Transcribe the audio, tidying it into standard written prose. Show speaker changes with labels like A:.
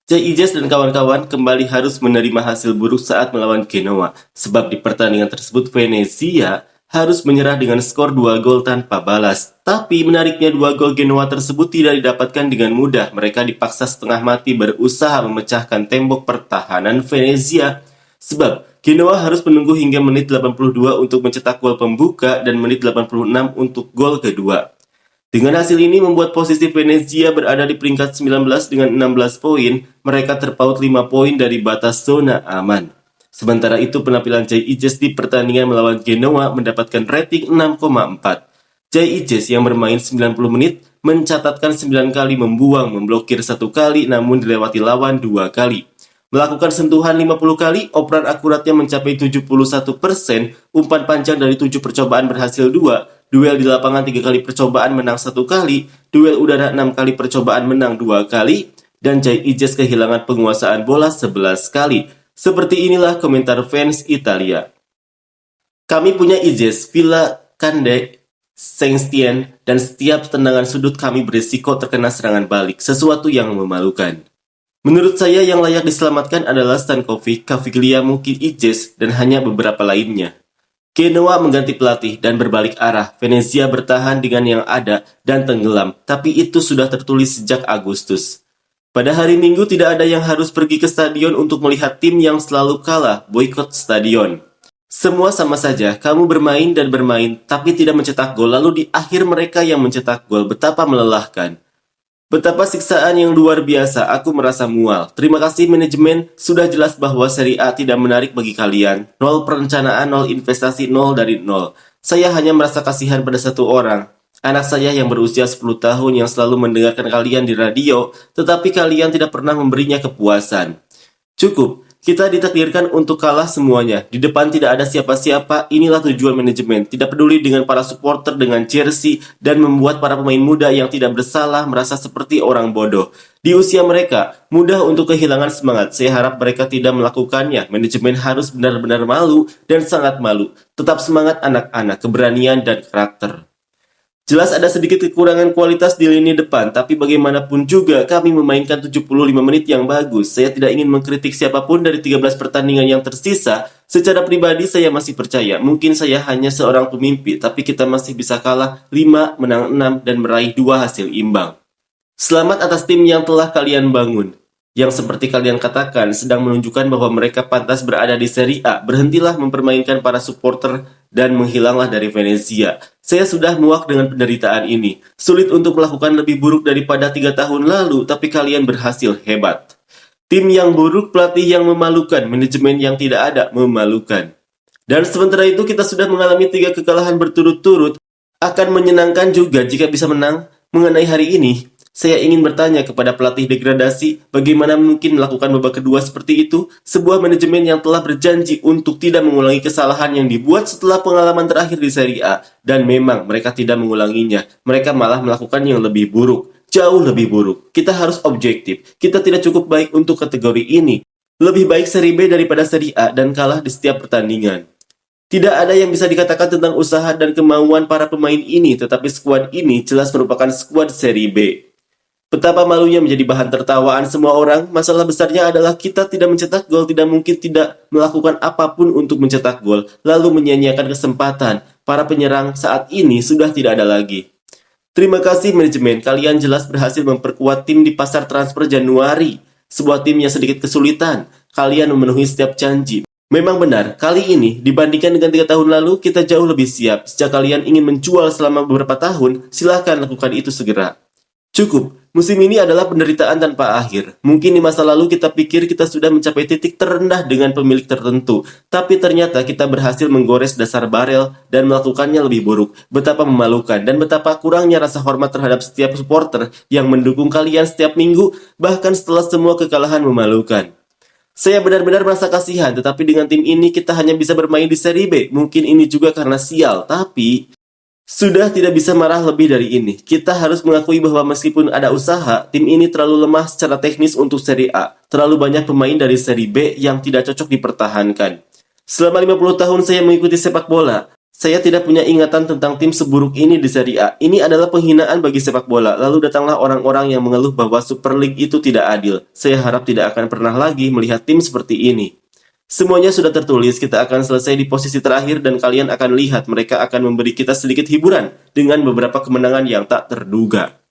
A: Jay dan kawan-kawan kembali harus menerima hasil buruk saat melawan Genoa, sebab di pertandingan tersebut Venezia harus menyerah dengan skor 2 gol tanpa balas. Tapi menariknya 2 gol Genoa tersebut tidak didapatkan dengan mudah. Mereka dipaksa setengah mati berusaha memecahkan tembok pertahanan Venezia. Sebab Genoa harus menunggu hingga menit 82 untuk mencetak gol pembuka dan menit 86 untuk gol kedua. Dengan hasil ini membuat posisi Venezia berada di peringkat 19 dengan 16 poin, mereka terpaut 5 poin dari batas zona aman. Sementara itu penampilan Jay di pertandingan melawan Genoa mendapatkan rating 6,4. Jay yang bermain 90 menit mencatatkan 9 kali membuang, memblokir 1 kali namun dilewati lawan 2 kali. Melakukan sentuhan 50 kali, operan akuratnya mencapai 71%, umpan panjang dari 7 percobaan berhasil 2, duel di lapangan 3 kali percobaan menang 1 kali, duel udara 6 kali percobaan menang 2 kali, dan Jay kehilangan penguasaan bola 11 kali. Seperti inilah komentar fans Italia. Kami punya Villa, Kande, Saint-Étienne, dan setiap tendangan sudut kami berisiko terkena serangan balik, sesuatu yang memalukan. Menurut saya yang layak diselamatkan adalah Stankovic, Caviglia, mungkin dan hanya beberapa lainnya. Genoa mengganti pelatih dan berbalik arah. Venezia bertahan dengan yang ada dan tenggelam, tapi itu sudah tertulis sejak Agustus. Pada hari Minggu tidak ada yang harus pergi ke stadion untuk melihat tim yang selalu kalah, boikot stadion. Semua sama saja, kamu bermain dan bermain, tapi tidak mencetak gol, lalu di akhir mereka yang mencetak gol, betapa melelahkan. Betapa siksaan yang luar biasa, aku merasa mual. Terima kasih manajemen, sudah jelas bahwa Serie A tidak menarik bagi kalian. 0 perencanaan, 0 investasi, 0 dari 0. Saya hanya merasa kasihan pada satu orang. Anak saya yang berusia 10 tahun yang selalu mendengarkan kalian di radio, tetapi kalian tidak pernah memberinya kepuasan. Cukup. Kita ditakdirkan untuk kalah semuanya. Di depan tidak ada siapa-siapa, inilah tujuan manajemen. Tidak peduli dengan para supporter dengan jersey dan membuat para pemain muda yang tidak bersalah merasa seperti orang bodoh. Di usia mereka, mudah untuk kehilangan semangat. Saya harap mereka tidak melakukannya. Manajemen harus benar-benar malu dan sangat malu. Tetap semangat anak-anak, keberanian dan karakter. Jelas ada sedikit kekurangan kualitas di lini depan, tapi bagaimanapun juga kami memainkan 75 menit yang bagus. Saya tidak ingin mengkritik siapapun dari 13 pertandingan yang tersisa. Secara pribadi saya masih percaya, mungkin saya hanya seorang pemimpi, tapi kita masih bisa kalah 5, menang 6, dan meraih 2 hasil imbang. Selamat atas tim yang telah kalian bangun. Yang seperti kalian katakan sedang menunjukkan bahwa mereka pantas berada di Serie A. Berhentilah mempermainkan para supporter dan menghilanglah dari Venezia. Saya sudah muak dengan penderitaan ini. Sulit untuk melakukan lebih buruk daripada 3 tahun lalu, tapi kalian berhasil, hebat. Tim yang buruk, pelatih yang memalukan, manajemen yang tidak ada, memalukan. Dan sementara itu kita sudah mengalami 3 kekalahan berturut-turut. Akan menyenangkan juga jika bisa menang. Mengenai hari ini, saya ingin bertanya kepada pelatih degradasi, bagaimana mungkin melakukan babak kedua seperti itu? Sebuah manajemen yang telah berjanji untuk tidak mengulangi kesalahan yang dibuat setelah pengalaman terakhir di Serie A. Dan memang mereka tidak mengulanginya. Mereka malah melakukan yang lebih buruk. Jauh lebih buruk. Kita harus objektif. Kita tidak cukup baik untuk kategori ini. Lebih baik Serie B daripada Serie A dan kalah di setiap pertandingan. Tidak ada yang bisa dikatakan tentang usaha dan kemauan para pemain ini, tetapi skuad ini jelas merupakan skuad Serie B. Betapa malunya menjadi bahan tertawaan semua orang. Masalah besarnya adalah kita tidak mencetak gol, tidak mungkin tidak melakukan apapun untuk mencetak gol, lalu menyia-nyiakan kesempatan. Para penyerang saat ini sudah tidak ada lagi. Terima kasih manajemen, kalian jelas berhasil memperkuat tim di pasar transfer Januari. Sebuah tim yang sedikit kesulitan, kalian memenuhi setiap janji. Memang benar, kali ini dibandingkan dengan 3 tahun lalu, kita jauh lebih siap. Sejak kalian ingin menjual selama beberapa tahun, silakan lakukan itu segera. Cukup, musim ini adalah penderitaan tanpa akhir. Mungkin di masa lalu kita pikir kita sudah mencapai titik terendah dengan pemilik tertentu, tapi ternyata kita berhasil menggores dasar barel dan melakukannya lebih buruk. Betapa memalukan dan betapa kurangnya rasa hormat terhadap setiap supporter yang mendukung kalian setiap minggu, bahkan setelah semua kekalahan memalukan. Saya benar-benar merasa kasihan, tetapi dengan tim ini kita hanya bisa bermain di Serie B. Mungkin ini juga karena sial, tapi sudah tidak bisa marah lebih dari ini. Kita harus mengakui bahwa meskipun ada usaha, tim ini terlalu lemah secara teknis untuk Serie A. Terlalu banyak pemain dari Serie B yang tidak cocok dipertahankan. Selama 50 tahun saya mengikuti sepak bola. Saya tidak punya ingatan tentang tim seburuk ini di Serie A. Ini adalah penghinaan bagi sepak bola. Lalu datanglah orang-orang yang mengeluh bahwa Super League itu tidak adil. Saya harap tidak akan pernah lagi melihat tim seperti ini. Semuanya sudah tertulis, kita akan selesai di posisi terakhir dan kalian akan lihat mereka akan memberi kita sedikit hiburan dengan beberapa kemenangan yang tak terduga.